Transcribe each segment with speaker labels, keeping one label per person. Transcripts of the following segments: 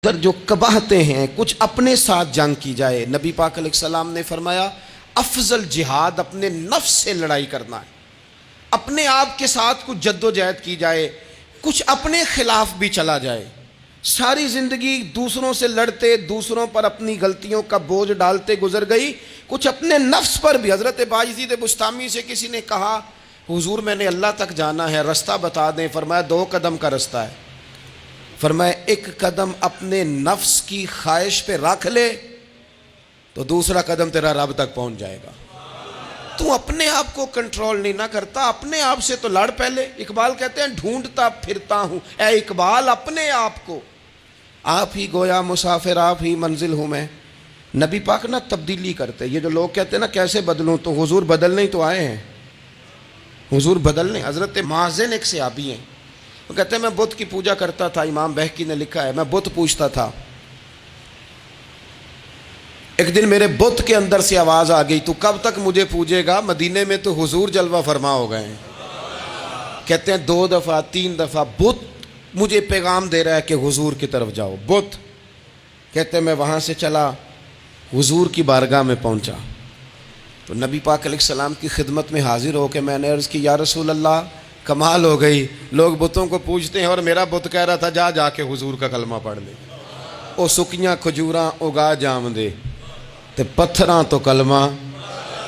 Speaker 1: ادھر جو کباہتے ہیں کچھ اپنے ساتھ جنگ کی جائے. نبی پاک علیہ السلام نے فرمایا افضل جہاد اپنے نفس سے لڑائی کرنا ہے. اپنے آپ کے ساتھ کچھ جد و جہد کی جائے, کچھ اپنے خلاف بھی چلا جائے. ساری زندگی دوسروں سے لڑتے, دوسروں پر اپنی غلطیوں کا بوجھ ڈالتے گزر گئی, کچھ اپنے نفس پر بھی. حضرت باجزید بستامی سے کسی نے کہا حضور میں نے اللہ تک جانا ہے, رستہ بتا دیں. فرمایا 2 قدم کا رستہ ہے. فرمایا 1 قدم اپنے نفس کی خواہش پہ رکھ لے تو دوسرا قدم تیرا رب تک پہنچ جائے گا. تو اپنے آپ کو کنٹرول نہیں نہ کرتا, اپنے آپ سے تو لڑ پہلے. اقبال کہتے ہیں ڈھونڈتا پھرتا ہوں اے اقبال اپنے آپ کو, آپ ہی گویا مسافر آپ ہی منزل ہوں میں. نبی پاک نہ تبدیلی کرتے. یہ جو لوگ کہتے ہیں نا کیسے بدلوں, تو حضور بدلنے ہی تو آئے ہیں. حضور بدلنے. حضرت مازن ایک صحابی ہیں, وہ کہتے ہیں میں بت کی پوجا کرتا تھا. امام بہقی نے لکھا ہے میں بت پوجتا تھا. ایک دن میرے بت کے اندر سے آواز آ گئی تو کب تک مجھے پوجے گا, مدینے میں تو حضور جلوہ فرما ہو گئے ہیں. کہتے ہیں 2 دفعہ 3 دفعہ بت مجھے پیغام دے رہا ہے کہ حضور کی طرف جاؤ. بت کہتے ہیں میں وہاں سے چلا, حضور کی بارگاہ میں پہنچا تو نبی پاک علیہ السلام کی خدمت میں حاضر ہو کے میں نے عرض کی یا رسول اللہ کمال ہو گئی, لوگ بتوں کو پوجتے ہیں اور میرا بت کہہ رہا تھا جا کے حضور کا کلمہ پڑھ لے. او سکیاں کھجوراں اگا جام دے تے پتھراں تو کلمہ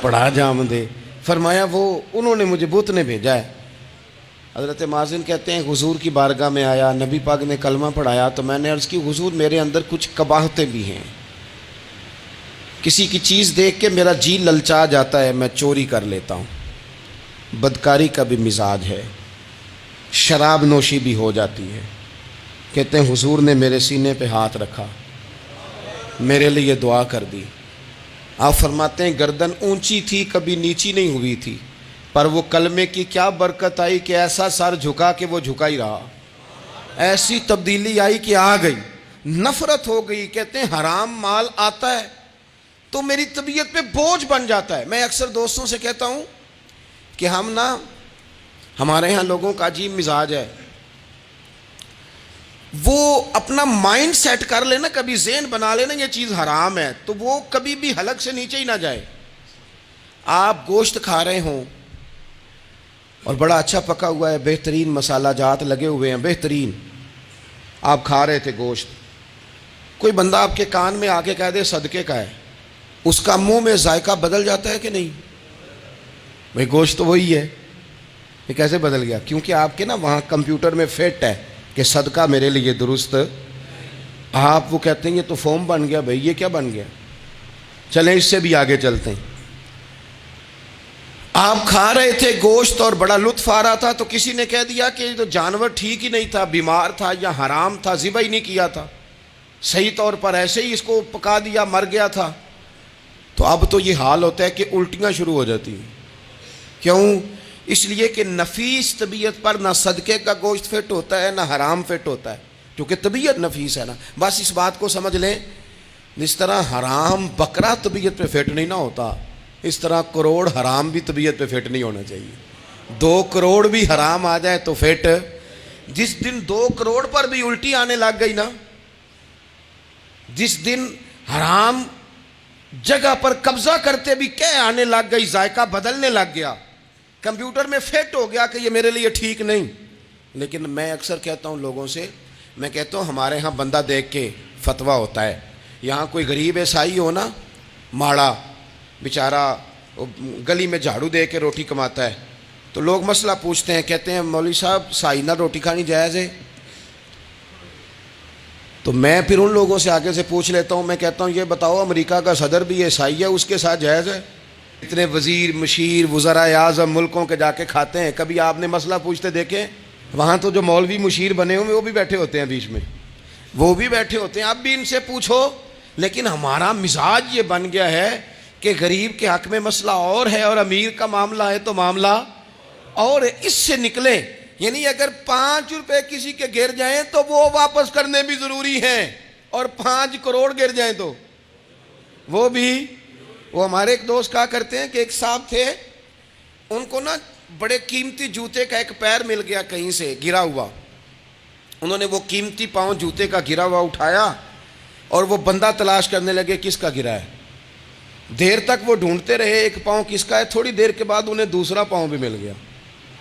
Speaker 1: پڑھا جام دے. فرمایا وہ انہوں نے مجھے بت نے بھیجا ہے. حضرت مازن کہتے ہیں حضور کی بارگاہ میں آیا, نبی پاک نے کلمہ پڑھایا تو میں نے عرض کی حضور میرے اندر کچھ قباحتیں بھی ہیں, کسی کی چیز دیکھ کے میرا جی للچا جاتا ہے, میں چوری کر لیتا ہوں, بدکاری کا بھی مزاج ہے, شراب نوشی بھی ہو جاتی ہے. کہتے ہیں حضور نے میرے سینے پہ ہاتھ رکھا, میرے لیے دعا کر دی. آپ فرماتے ہیں گردن اونچی تھی کبھی نیچی نہیں ہوئی تھی, پر وہ کلمے کی کیا برکت آئی کہ ایسا سر جھکا کہ وہ جھکا ہی رہا. ایسی تبدیلی آئی کہ آ گئی, نفرت ہو گئی. کہتے ہیں حرام مال آتا ہے تو میری طبیعت پہ بوجھ بن جاتا ہے. میں اکثر دوستوں سے کہتا ہوں کہ ہمارے ہاں لوگوں کا عجیب مزاج ہے, وہ اپنا مائنڈ سیٹ کر لینا, کبھی ذہن بنا لینا یہ چیز حرام ہے تو وہ کبھی بھی حلق سے نیچے ہی نہ جائے. آپ گوشت کھا رہے ہوں اور بڑا اچھا پکا ہوا ہے, بہترین مسالہ جات لگے ہوئے ہیں بہترین, آپ کھا رہے تھے گوشت, کوئی بندہ آپ کے کان میں آ کے کہہ دے صدقے کا ہے, اس کا منہ میں ذائقہ بدل جاتا ہے کہ نہیں؟ بھئی گوشت تو وہی ہے, یہ کیسے بدل گیا؟ کیونکہ آپ کے نا وہاں کمپیوٹر میں فٹ ہے کہ صدقہ میرے لیے درست. آپ وہ کہتے ہیں یہ تو فارم بن گیا. بھئی یہ کیا بن گیا؟ چلیں اس سے بھی آگے چلتے ہیں. آپ کھا رہے تھے گوشت اور بڑا لطف آ رہا تھا تو کسی نے کہہ دیا کہ یہ تو جانور ٹھیک ہی نہیں تھا, بیمار تھا یا حرام تھا, ذبح ہی نہیں کیا تھا, صحیح طور پر ایسے ہی اس کو پکا دیا, مر گیا تھا. تو اب تو یہ حال ہوتا ہے کہ الٹیاں شروع ہو جاتی ہیں. کیوں؟ اس لیے کہ نفیس طبیعت پر نہ صدقے کا گوشت فٹ ہوتا ہے نہ حرام فٹ ہوتا ہے, کیونکہ طبیعت نفیس ہے نا. بس اس بات کو سمجھ لیں, جس طرح حرام بکرا طبیعت پہ فٹ نہیں نہ ہوتا, اس طرح کروڑ حرام بھی طبیعت پہ فٹ نہیں ہونا چاہیے. 2 کروڑ بھی حرام آ جائے تو فٹ. جس دن 2 کروڑ پر بھی الٹی آنے لگ گئی نا, جس دن حرام جگہ پر قبضہ کرتے بھی کہہ آنے لگ گئی, ذائقہ بدلنے لگ گیا, کمپیوٹر میں فٹ ہو گیا کہ یہ میرے لیے ٹھیک نہیں. لیکن میں اکثر کہتا ہوں لوگوں سے, میں کہتا ہوں ہمارے ہاں بندہ دیکھ کے فتویٰ ہوتا ہے. یہاں کوئی غریب عیسائی ہو نا, ماڑا بیچارہ گلی میں جھاڑو دے کے روٹی کماتا ہے, تو لوگ مسئلہ پوچھتے ہیں, کہتے ہیں مولوی صاحب سائنہ روٹی کھانی جائز ہے؟ تو میں پھر ان لوگوں سے آگے سے پوچھ لیتا ہوں, میں کہتا ہوں یہ بتاؤ امریکہ کا صدر بھی عیسائی ہے, اس کے ساتھ جائز ہے؟ اتنے وزیر مشیر وزراء اعظم ملکوں کے جا کے کھاتے ہیں, کبھی آپ نے مسئلہ پوچھتے دیکھیں؟ وہاں تو جو مولوی مشیر بنے ہوئے وہ بھی بیٹھے ہوتے ہیں بیچ میں, وہ بھی بیٹھے ہوتے ہیں. اب بھی ان سے پوچھو. لیکن ہمارا مزاج یہ بن گیا ہے کہ غریب کے حق میں مسئلہ اور ہے اور امیر کا معاملہ ہے تو معاملہ اور اس سے نکلے. یعنی اگر 5 روپے کسی کے گر جائیں تو وہ واپس کرنے بھی ضروری ہیں, اور 5 کروڑ گر جائیں تو وہ بھی. وہ ہمارے ایک دوست کہا کرتے ہیں کہ ایک صاحب تھے, ان کو نا بڑے قیمتی جوتے کا ایک پیر مل گیا کہیں سے گرا ہوا, انہوں نے وہ قیمتی پاؤں جوتے کا گرا ہوا اٹھایا اور وہ بندہ تلاش کرنے لگے کس کا گرا ہے. دیر تک وہ ڈھونڈتے رہے ایک پاؤں کس کا ہے. تھوڑی دیر کے بعد انہیں دوسرا پاؤں بھی مل گیا.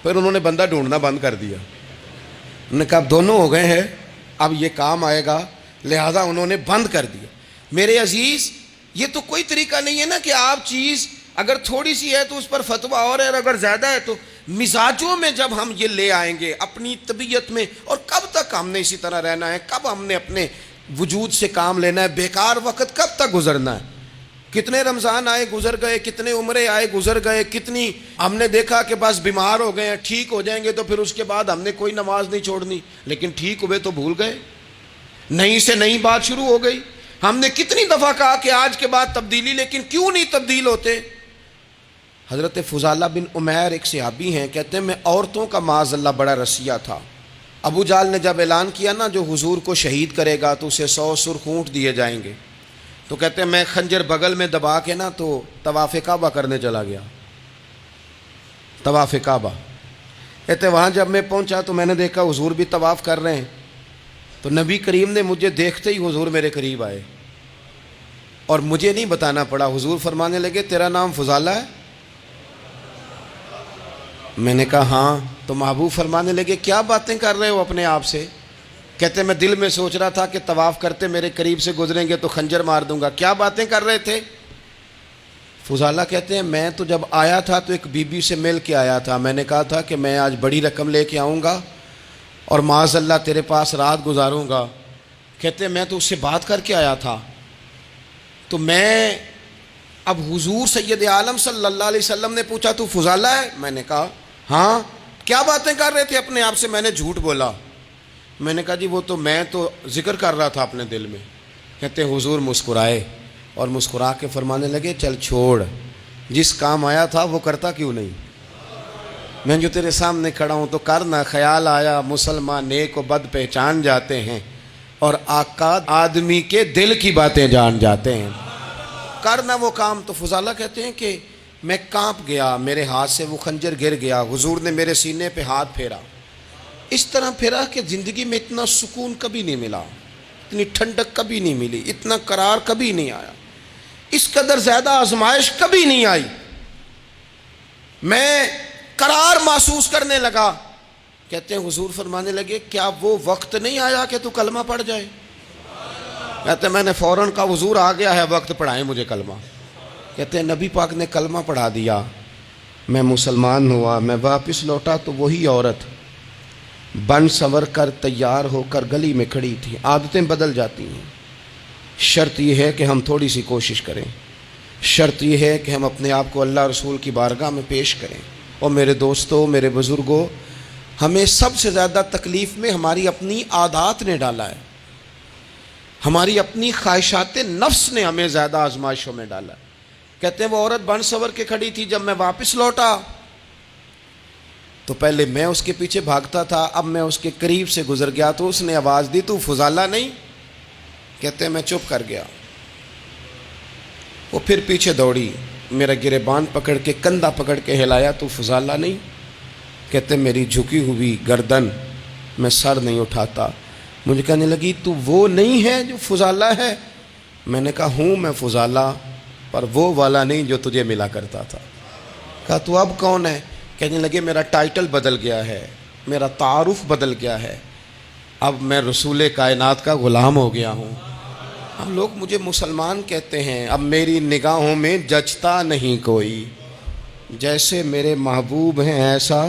Speaker 1: پھر انہوں نے بندہ ڈھونڈنا بند کر دیا. انہوں نے کہا اب دونوں ہو گئے ہیں, اب یہ کام آئے گا, لہذا انہوں نے بند کر دیا. میرے عزیز, یہ تو کوئی طریقہ نہیں ہے نا کہ آپ چیز اگر تھوڑی سی ہے تو اس پر فتویٰ اور ہے, اور اگر زیادہ ہے تو مزاجوں میں جب ہم یہ لے آئیں گے اپنی طبیعت میں, اور کب تک ہم نے اسی طرح رہنا ہے, کب ہم نے اپنے وجود سے کام لینا ہے, بیکار وقت کب تک گزرنا ہے. کتنے رمضان آئے گزر گئے, کتنے عمرے آئے گزر گئے, کتنی ہم نے دیکھا کہ بس بیمار ہو گئے ہیں, ٹھیک ہو جائیں گے تو پھر اس کے بعد ہم نے کوئی نماز نہیں چھوڑنی, لیکن ٹھیک ہوئے تو بھول گئے, نئی سے نئی بات شروع ہو گئی. ہم نے کتنی دفعہ کہا کہ آج کے بعد تبدیلی, لیکن کیوں نہیں تبدیل ہوتے. حضرت فضالہ بن عمیر ایک صحابی ہیں, کہتے ہیں میں عورتوں کا معاذ اللہ بڑا رسیہ تھا. ابو جہل نے جب اعلان کیا نا جو حضور کو شہید کرے گا تو اسے 100 سرخ اونٹ دیے جائیں گے, تو کہتے ہیں میں خنجر بغل میں دبا کے نا تو طواف کعبہ کرنے چلا گیا. طواف کعبہ کہتے وہاں جب میں پہنچا تو میں نے دیکھا حضور بھی طواف کر رہے ہیں, تو نبی کریم نے مجھے دیکھتے ہی حضور میرے قریب آئے اور مجھے نہیں بتانا پڑا. حضور فرمانے لگے تیرا نام فضالہ ہے؟ میں نے کہا ہاں. تو محبوب فرمانے لگے کیا باتیں کر رہے ہو اپنے آپ سے؟ کہتے میں دل میں سوچ رہا تھا کہ طواف کرتے میرے قریب سے گزریں گے تو خنجر مار دوں گا. کیا باتیں کر رہے تھے؟ فضالہ کہتے ہیں میں تو جب آیا تھا تو ایک بی بی سے مل کے آیا تھا. میں نے کہا تھا کہ میں آج بڑی رقم لے کے آؤں گا اور معاذ اللہ تیرے پاس رات گزاروں گا. کہتے ہیں میں تو اس سے بات کر کے آیا تھا. تو میں اب حضور سید عالم صلی اللہ علیہ وسلم نے پوچھا تو فضالہ ہے؟ میں نے کہا ہاں. کیا باتیں کر رہے تھے اپنے آپ سے؟ میں نے جھوٹ بولا. میں نے کہا جی وہ تو میں تو ذکر کر رہا تھا اپنے دل میں. کہتے حضور مسکرائے اور مسکرا کے فرمانے لگے چل چھوڑ, جس کام آیا تھا وہ کرتا کیوں نہیں. میں جو تیرے سامنے کھڑا ہوں تو کرنا. خیال آیا مسلمان نیک و بد پہچان جاتے ہیں اور آقا آدمی کے دل کی باتیں جان جاتے ہیں. کرنا وہ کام. تو فضالہ کہتے ہیں کہ میں کانپ گیا, میرے ہاتھ سے وہ خنجر گر گیا. حضور نے میرے سینے پہ ہاتھ پھیرا, اس طرح پھیرا کہ زندگی میں اتنا سکون کبھی نہیں ملا, اتنی ٹھنڈک کبھی نہیں ملی, اتنا قرار کبھی نہیں آیا, اس قدر زیادہ آزمائش کبھی نہیں آئی. میں قرار محسوس کرنے لگا. کہتے ہیں حضور فرمانے لگے کیا وہ وقت نہیں آیا کہ تو کلمہ پڑھ جائے؟ کہتے ہیں میں نے فوراً کہا حضور آ گیا ہے وقت, پڑھائیں مجھے کلمہ. کہتے ہیں نبی پاک نے کلمہ پڑھا دیا, میں مسلمان ہوا. میں واپس لوٹا تو وہی عورت بن سنور کر تیار ہو کر گلی میں کھڑی تھی. عادتیں بدل جاتی ہیں. شرط یہ ہے کہ ہم تھوڑی سی کوشش کریں. شرط یہ ہے کہ ہم اپنے آپ کو اللہ رسول کی بارگاہ میں پیش کریں. اور میرے دوستوں, میرے بزرگوں, ہمیں سب سے زیادہ تکلیف میں ہماری اپنی عادات نے ڈالا ہے, ہماری اپنی خواہشات نفس نے ہمیں زیادہ آزمائشوں میں ڈالا ہے. کہتے ہیں وہ عورت بن سنور کے کھڑی تھی. جب میں واپس لوٹا تو پہلے میں اس کے پیچھے بھاگتا تھا, اب میں اس کے قریب سے گزر گیا تو اس نے آواز دی تو فضالہ نہیں؟ کہتے ہیں میں چپ کر گیا. وہ پھر پیچھے دوڑی, میرا گریبان پکڑ کے کندھا پکڑ کے ہلایا تو فضالہ نہیں؟ کہتے ہیں میری جھکی ہوئی گردن, میں سر نہیں اٹھاتا. مجھے کہنے لگی تو وہ نہیں ہے جو فضالہ ہے؟ میں نے کہا ہوں میں فضالہ, پر وہ والا نہیں جو تجھے ملا کرتا تھا. کہا تو اب کون ہے؟ کہنے لگے میرا ٹائٹل بدل گیا ہے, میرا تعارف بدل گیا ہے, اب میں رسول کائنات کا غلام ہو گیا ہوں. اب لوگ مجھے مسلمان کہتے ہیں, اب میری نگاہوں میں جچتا نہیں کوئی, جیسے میرے محبوب ہیں ایسا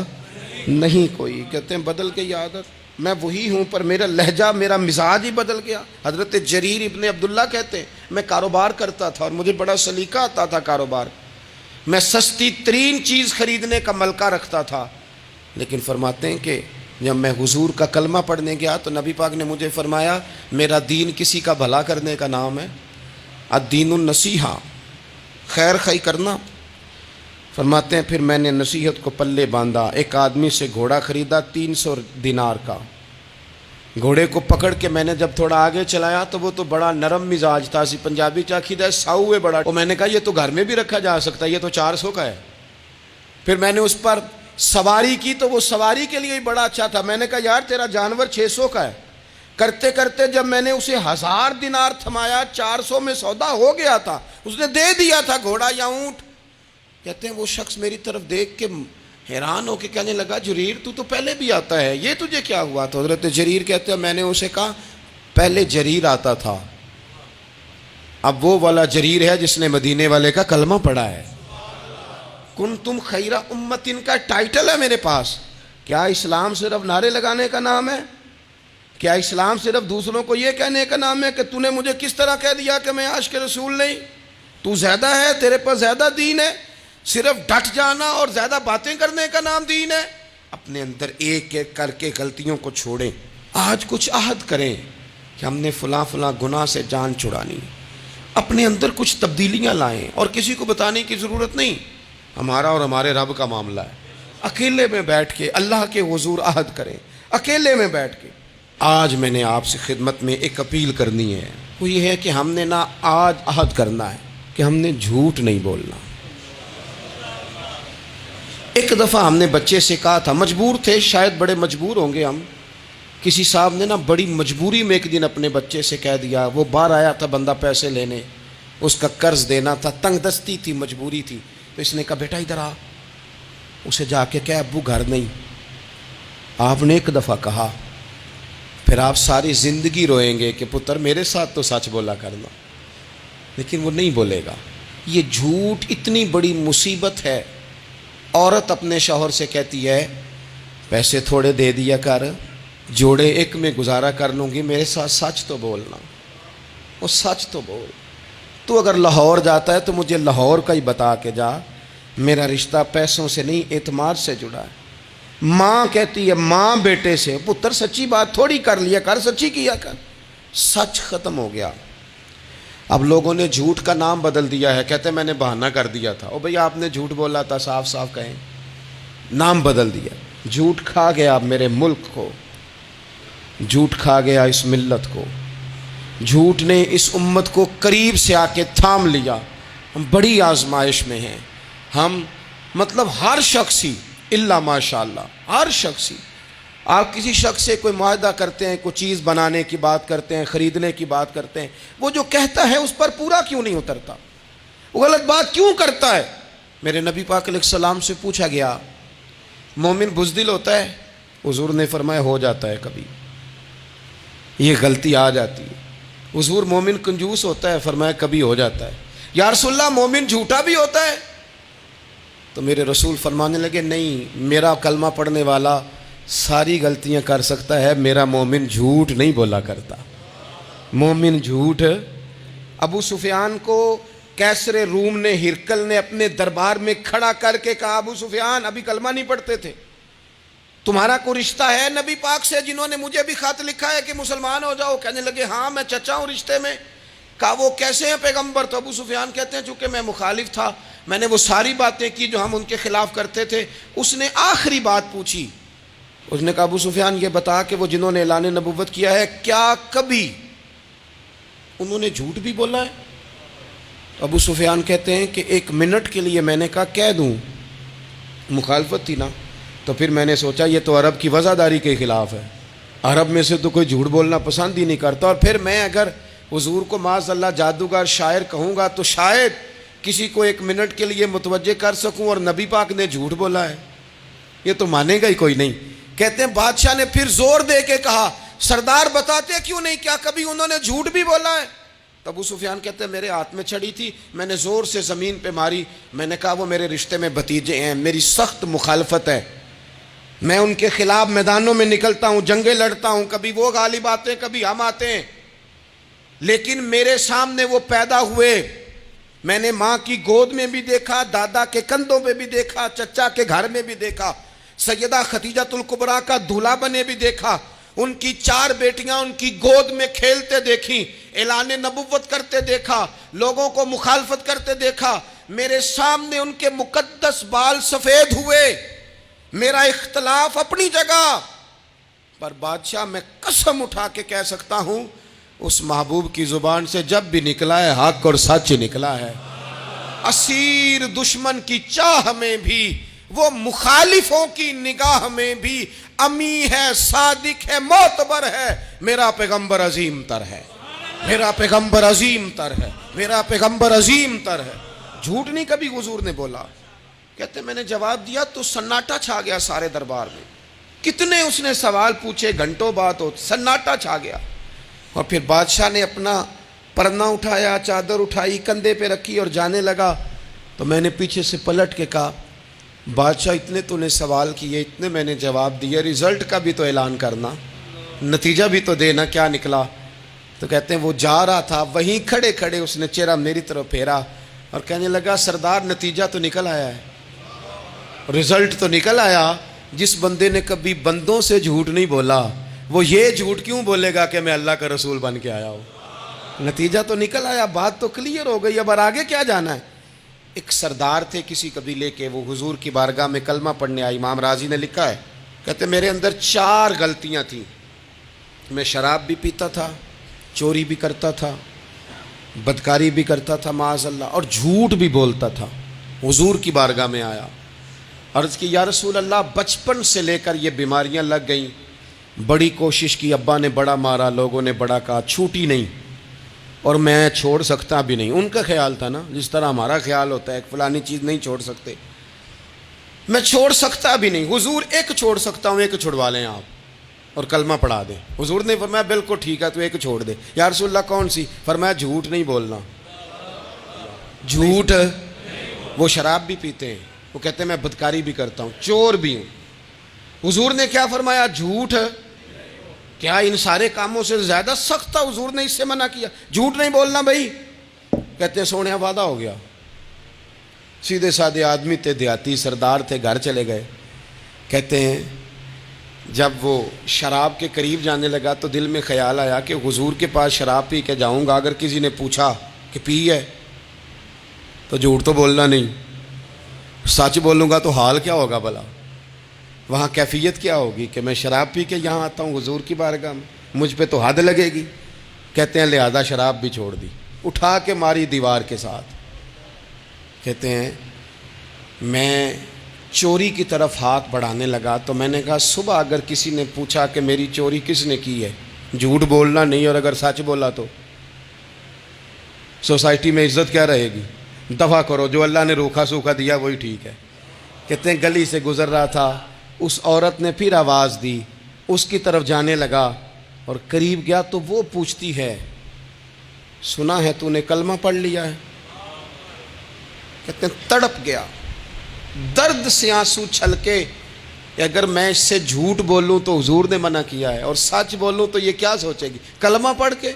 Speaker 1: نہیں کوئی. کہتے ہیں بدل گئی عادت, میں وہی ہوں پر میرا لہجہ, میرا مزاج ہی بدل گیا. حضرت جریر ابن عبداللہ کہتے ہیں میں کاروبار کرتا تھا اور مجھے بڑا سلیقہ آتا تھا کاروبار, میں سستی ترین چیز خریدنے کا ملکہ رکھتا تھا. لیکن فرماتے ہیں کہ جب میں حضور کا کلمہ پڑھنے گیا تو نبی پاک نے مجھے فرمایا میرا دین کسی کا بھلا کرنے کا نام ہے, الدین النصیحہ, خیر خی کرنا. فرماتے ہیں پھر میں نے نصیحت کو پلے باندھا. ایک آدمی سے گھوڑا خریدا 300 دینار کا. گھوڑے کو پکڑ کے میں نے جب تھوڑا آگے چلایا تو وہ تو بڑا نرم مزاج تھا, سی پنجابی چاکیدہ ساؤ ہے بڑا. اور میں نے کہا یہ تو گھر میں بھی رکھا جا سکتا ہے, یہ تو 400 کا ہے. پھر میں نے اس پر سواری کی تو وہ سواری کے لیے ہی بڑا اچھا تھا. میں نے کہا یار تیرا جانور 600 کا ہے. کرتے کرتے جب میں نے اسے 1000 دینار تھمایا، 400 میں سودا ہو گیا تھا، اس نے دے دیا تھا گھوڑا یا اونٹ. کہتے ہیں وہ شخص میری طرف دیکھ کے حیران ہو کے کہنے لگا جریر تو پہلے بھی آتا ہے، یہ تجھے کیا ہوا؟ تو حضرت جریر کہتے ہیں میں نے اسے کہا پہلے جریر آتا تھا، اب وہ والا جریر ہے جس نے مدینے والے کا کلمہ پڑھا ہے. کنتم خیر امت، ان کا ٹائٹل ہے میرے پاس. کیا اسلام صرف نعرے لگانے کا نام ہے؟ کیا اسلام صرف دوسروں کو یہ کہنے کا نام ہے کہ تو نے مجھے کس طرح کہہ دیا کہ میں عاشق رسول نہیں؟ تو زیادہ ہے، تیرے پر زیادہ دین ہے؟ صرف ڈٹ جانا اور زیادہ باتیں کرنے کا نام دین ہے؟ اپنے اندر ایک ایک کر کے غلطیوں کو چھوڑیں. آج کچھ عہد کریں کہ ہم نے فلاں فلاں گناہ سے جان چھڑانی. اپنے اندر کچھ تبدیلیاں لائیں اور کسی کو بتانے کی ضرورت نہیں. ہمارا اور ہمارے رب کا معاملہ ہے. اکیلے میں بیٹھ کے اللہ کے حضور عہد کریں، اکیلے میں بیٹھ کے. آج میں نے آپ سے خدمت میں ایک اپیل کرنی ہے، وہ یہ ہے کہ ہم نے نا آج عہد کرنا ہے کہ ہم نے جھوٹ نہیں بولنا. ایک دفعہ ہم نے بچے سے کہا تھا، مجبور تھے، شاید بڑے مجبور ہوں گے ہم. کسی صاحب نے نا بڑی مجبوری میں ایک دن اپنے بچے سے کہہ دیا، وہ باہر آیا تھا بندہ پیسے لینے، اس کا قرض دینا تھا، تنگ دستی تھی، مجبوری تھی. تو اس نے کہا بیٹا ادھر آ. اسے جا کے کہا ابو گھر نہیں. آپ نے ایک دفعہ کہا، پھر آپ ساری زندگی روئیں گے کہ پتر میرے ساتھ تو سچ بولا کرنا، لیکن وہ نہیں بولے گا. یہ جھوٹ اتنی بڑی مصیبت ہے. عورت اپنے شوہر سے کہتی ہے پیسے تھوڑے دے دیا کر، جوڑے ایک میں گزارا کر لوں گی، میرے ساتھ سچ تو بولنا. وہ سچ تو بول. تو اگر لاہور جاتا ہے تو مجھے لاہور کا ہی بتا کے جا، میرا رشتہ پیسوں سے نہیں اعتماد سے جڑا ہے. ماں کہتی ہے ماں بیٹے سے، پتر سچی بات تھوڑی کر لیا کر، سچی کیا کر. سچ ختم ہو گیا. اب لوگوں نے جھوٹ کا نام بدل دیا ہے، کہتے ہیں میں نے بہانہ کر دیا تھا. او بھئی آپ نے جھوٹ بولا تھا، صاف صاف کہیں. نام بدل دیا. جھوٹ کھا گیا اب میرے ملک کو، جھوٹ کھا گیا اس ملت کو. جھوٹ نے اس امت کو قریب سے آ کے تھام لیا. ہم بڑی آزمائش میں ہیں. ہم مطلب ہر شخص ہی الا ماشاء اللہ، ہر شخص ہی. آپ کسی شخص سے کوئی معاہدہ کرتے ہیں، کوئی چیز بنانے کی بات کرتے ہیں، خریدنے کی بات کرتے ہیں، وہ جو کہتا ہے اس پر پورا کیوں نہیں اترتا؟ وہ غلط بات کیوں کرتا ہے؟ میرے نبی پاک علیہ السلام سے پوچھا گیا مومن بزدل ہوتا ہے؟ حضور نے فرمایا ہو جاتا ہے، کبھی یہ غلطی آ جاتی ہے. حضور مومن کنجوس ہوتا ہے؟ فرمایا کبھی ہو جاتا ہے. یا رسول اللہ مومن جھوٹا بھی ہوتا ہے؟ تو میرے رسول فرمانے لگے نہیں، میرا کلمہ پڑھنے والا ساری غلطیاں کر سکتا ہے، میرا مومن جھوٹ نہیں بولا کرتا. مومن جھوٹ. ابو سفیان کو کیسر روم نے، ہرکل نے اپنے دربار میں کھڑا کر کے کہا ابو سفیان ابھی کلمہ نہیں پڑھتے تھے، تمہارا کوئی رشتہ ہے نبی پاک سے جنہوں نے مجھے بھی خط لکھا ہے کہ مسلمان ہو جاؤ؟ کہنے لگے ہاں میں چچا ہوں رشتے میں. کہا وہ کیسے ہیں پیغمبر؟ تو ابو سفیان کہتے ہیں چونکہ میں مخالف تھا، میں نے وہ ساری باتیں کی جو ہم ان کے خلاف کرتے تھے. اس نے آخری بات پوچھی. اس نے کہا ابو سفیان یہ بتا کہ وہ جنہوں نے اعلان نبوت کیا ہے کیا کبھی انہوں نے جھوٹ بھی بولا ہے؟ ابو سفیان کہتے ہیں کہ 1 منٹ کے لیے میں نے کہا کہہ دوں، مخالفت تھی نا. تو پھر میں نے سوچا یہ تو عرب کی وزاداری کے خلاف ہے، عرب میں سے تو کوئی جھوٹ بولنا پسند ہی نہیں کرتا. اور پھر میں اگر حضور کو معاذ اللہ جادوگر شاعر کہوں گا تو شاید کسی کو 1 منٹ کے لیے متوجہ کر سکوں، اور نبی پاک نے جھوٹ بولا ہے، یہ تو مانے گا ہی کوئی نہیں. کہتے ہیں بادشاہ نے پھر زور دے کے کہا سردار بتاتے کیوں نہیں، کیا کبھی انہوں نے جھوٹ بھی بولا ہے؟ تو ابو سفیان کہتے ہیں میرے ہاتھ میں چھڑی تھی، میں نے زور سے زمین پہ ماری. میں نے کہا وہ میرے رشتے میں بھتیجے ہیں، میری سخت مخالفت ہے، میں ان کے خلاف میدانوں میں نکلتا ہوں، جنگیں لڑتا ہوں، کبھی وہ غالب آتے ہیں کبھی ہم آتے ہیں، لیکن میرے سامنے وہ پیدا ہوئے. میں نے ماں کی گود میں بھی دیکھا، دادا کے کندھوں پہ بھی دیکھا، چچا کے گھر میں بھی دیکھا، سیدہ خدیجۃ الکبریٰ کا دولہا بنے بھی دیکھا، ان کی 4 بیٹیاں ان کی گود میں کھیلتے دیکھیں، اعلان نبوت کرتے دیکھا، لوگوں کو مخالفت کرتے دیکھا. میرے سامنے ان کے مقدس بال سفید ہوئے. میرا اختلاف اپنی جگہ، پر بادشاہ میں قسم اٹھا کے کہہ سکتا ہوں اس محبوب کی زبان سے جب بھی نکلا ہے حق اور سچ نکلا ہے. اسیر دشمن کی چاہ میں بھی وہ مخالفوں کی نگاہ میں بھی امی ہے، صادق ہے، معتبر ہے. میرا پیغمبر عظیم تر ہے، میرا پیغمبر عظیم تر ہے، میرا پیغمبر عظیم تر ہے. جھوٹ نہیں کبھی حضور نے بولا. کہتے میں نے جواب دیا تو سناٹا چھا گیا سارے دربار میں. کتنے اس نے سوال پوچھے، گھنٹوں بات ہو، سناٹا چھا گیا. اور پھر بادشاہ نے اپنا پرنا اٹھایا، چادر اٹھائی، کندھے پہ رکھی اور جانے لگا. تو میں نے پیچھے سے پلٹ کے کہا بادشاہ اتنے تو نے سوال کیے، اتنے میں نے جواب دیے، رزلٹ کا بھی تو اعلان کرنا، نتیجہ بھی تو دینا، کیا نکلا؟ تو کہتے ہیں وہ جا رہا تھا، وہیں کھڑے کھڑے اس نے چہرہ میری طرف پھیرا اور کہنے لگا سردار نتیجہ تو نکل آیا ہے، رزلٹ تو نکل آیا. جس بندے نے کبھی بندوں سے جھوٹ نہیں بولا وہ یہ جھوٹ کیوں بولے گا کہ میں اللہ کا رسول بن کے آیا ہوں؟ نتیجہ تو نکل آیا، بات تو کلیئر ہو گئی، اب آگے کیا جانا ہے؟ ایک سردار تھے کسی قبیلے کے، وہ حضور کی بارگاہ میں کلمہ پڑھنے آئے. امام راضی نے لکھا ہے، کہتے میرے اندر 4 غلطیاں تھیں. میں شراب بھی پیتا تھا، چوری بھی کرتا تھا، بدکاری بھی کرتا تھا معاذ اللہ، اور جھوٹ بھی بولتا تھا. حضور کی بارگاہ میں آیا، عرض کی یا رسول اللہ بچپن سے لے کر یہ بیماریاں لگ گئیں، بڑی کوشش کی، ابا نے بڑا مارا، لوگوں نے بڑا کہا، چھوٹی نہیں، اور میں چھوڑ سکتا بھی نہیں. ان کا خیال تھا نا جس طرح ہمارا خیال ہوتا ہے کہ فلانی چیز نہیں چھوڑ سکتے، میں چھوڑ سکتا بھی نہیں. حضور ایک چھوڑ سکتا ہوں، ایک چھڑوا لیں آپ اور کلمہ پڑھا دیں. حضور نے فرمایا بالکل ٹھیک ہے، تو ایک چھوڑ دے. یا رسول اللہ کون سی؟ فرمایا جھوٹ نہیں بولنا. جھوٹ، وہ شراب بھی پیتے ہیں، وہ کہتے ہیں میں بدکاری بھی کرتا ہوں، چور بھی ہوں. حضور نے کیا فرمایا؟ جھوٹ. کیا ان سارے کاموں سے زیادہ سخت تھا حضور نے اس سے منع کیا؟ جھوٹ نہیں بولنا بھائی. کہتے ہیں سونے وعدہ ہو گیا. سیدھے سادے آدمی تھے، دیہاتی سردار تھے، گھر چلے گئے. کہتے ہیں جب وہ شراب کے قریب جانے لگا تو دل میں خیال آیا کہ حضور کے پاس شراب پی کے جاؤں گا، اگر کسی نے پوچھا کہ پی ہے تو جھوٹ تو بولنا نہیں، سچ بولوں گا تو حال کیا ہوگا بھلا، وہاں کیفیت کیا ہوگی کہ میں شراب پی کے یہاں آتا ہوں حضور کی بارگاہ میں، مجھ پہ تو حد لگے گی. کہتے ہیں لہذا شراب بھی چھوڑ دی، اٹھا کے ماری دیوار کے ساتھ. کہتے ہیں میں چوری کی طرف ہاتھ بڑھانے لگا تو میں نے کہا صبح اگر کسی نے پوچھا کہ میری چوری کس نے کی ہے، جھوٹ بولنا نہیں، اور اگر سچ بولا تو سوسائٹی میں عزت کیا رہے گی؟ دفع کرو، جو اللہ نے روکھا سوکھا دیا وہی ٹھیک ہے. کہتے ہیں گلی سے گزر رہا تھا، اس عورت نے پھر آواز دی، اس کی طرف جانے لگا اور قریب گیا تو وہ پوچھتی ہے سنا ہے تو نے کلمہ پڑھ لیا ہے؟ کہتے ہیں تڑپ گیا، درد سے آنسو چھلکے کہ اگر میں اس سے جھوٹ بولوں تو حضور نے منع کیا ہے، اور سچ بولوں تو یہ کیا سوچے گی؟ کلمہ پڑھ کے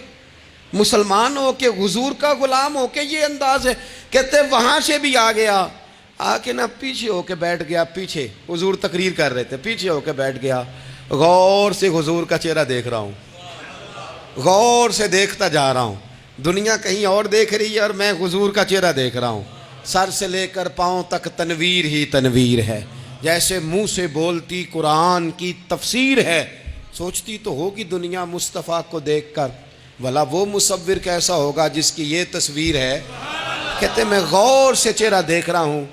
Speaker 1: مسلمان ہو کے حضور کا غلام ہو کے یہ انداز ہے. کہتے وہاں سے بھی آ گیا، آ کے نا پیچھے ہو کے بیٹھ گیا. پیچھے حضور تقریر کر رہے تھے، پیچھے ہو کے بیٹھ گیا. غور سے حضور کا چہرہ دیکھ رہا ہوں، غور سے دیکھتا جا رہا ہوں. دنیا کہیں اور دیکھ رہی ہے اور میں حضور کا چہرہ دیکھ رہا ہوں. سر سے لے کر پاؤں تک تنویر ہی تنویر ہے، جیسے منہ سے بولتی قرآن کی تفسیر ہے. سوچتی تو ہوگی دنیا مصطفیٰ کو دیکھ کر بھلا وہ مصور کیسا ہوگا جس کی یہ تصویر ہے. کہتے میں غور سے چہرہ دیکھ رہا ہوں.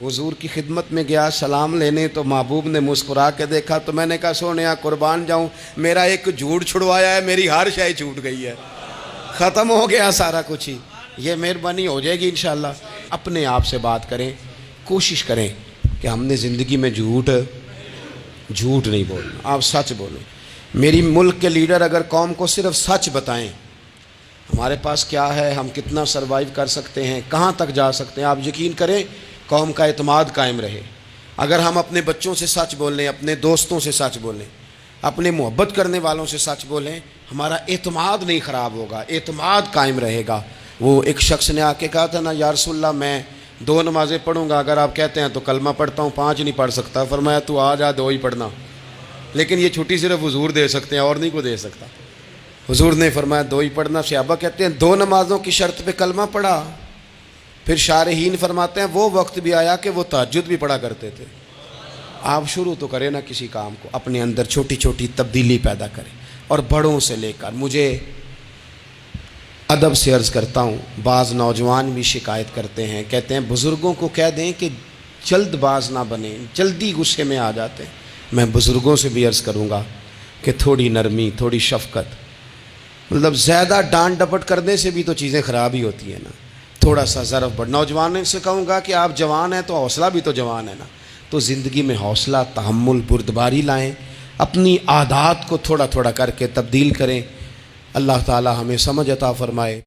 Speaker 1: حضور کی خدمت میں گیا سلام لینے تو محبوب نے مسکرا کے دیکھا تو میں نے کہا سونیا قربان جاؤں، میرا ایک جھوٹ چھڑوایا ہے، میری ہر شے چھوٹ گئی ہے، ختم ہو گیا سارا کچھ ہی. یہ مہربانی ہو جائے گی انشاءاللہ. اپنے آپ سے بات کریں، کوشش کریں کہ ہم نے زندگی میں جھوٹ نہیں بولنا، آپ سچ بولیں. میری ملک کے لیڈر اگر قوم کو صرف سچ بتائیں ہمارے پاس کیا ہے، ہم کتنا سروائیو کر سکتے ہیں، کہاں تک جا سکتے ہیں، آپ یقین کریں قوم کا اعتماد قائم رہے. اگر ہم اپنے بچوں سے سچ بولیں، اپنے دوستوں سے سچ بولیں، اپنے محبت کرنے والوں سے سچ بولیں، ہمارا اعتماد نہیں خراب ہوگا، اعتماد قائم رہے گا. وہ ایک شخص نے آ کے کہا تھا نا یا رسول اللہ میں 2 نمازیں پڑھوں گا، اگر آپ کہتے ہیں تو کلمہ پڑھتا ہوں، 5 نہیں پڑھ سکتا. فرمایا تو آ جا 2 ہی پڑھنا، لیکن یہ چھٹی صرف حضور دے سکتے ہیں اور نہیں کو دے سکتا. حضور نے فرمایا 2 ہی پڑھنا. صحابہ کہتے ہیں 2 نمازوں کی شرط پہ کلمہ پڑھا. پھر شارحین فرماتے ہیں وہ وقت بھی آیا کہ وہ تہجد بھی پڑھا کرتے تھے. آپ شروع تو کریں نا کسی کام کو، اپنے اندر چھوٹی چھوٹی تبدیلی پیدا کریں. اور بڑوں سے لے کر، مجھے ادب سے عرض کرتا ہوں، بعض نوجوان بھی شکایت کرتے ہیں، کہتے ہیں بزرگوں کو کہہ دیں کہ جلد باز نہ بنیں، جلدی غصے میں آ جاتے ہیں۔ میں بزرگوں سے بھی عرض کروں گا کہ تھوڑی نرمی، تھوڑی شفقت، مطلب زیادہ ڈانٹ ڈپٹ کرنے سے بھی تو چیزیں خراب ہی ہوتی ہیں نا، تھوڑا سا ظرف بڑھ۔ نوجوانوں سے کہوں گا کہ آپ جوان ہیں تو حوصلہ بھی تو جوان ہے نا، تو زندگی میں حوصلہ، تحمل، بردباری لائیں، اپنی عادات کو تھوڑا تھوڑا کر کے تبدیل کریں۔ اللہ تعالی ہمیں سمجھ عطا فرمائے۔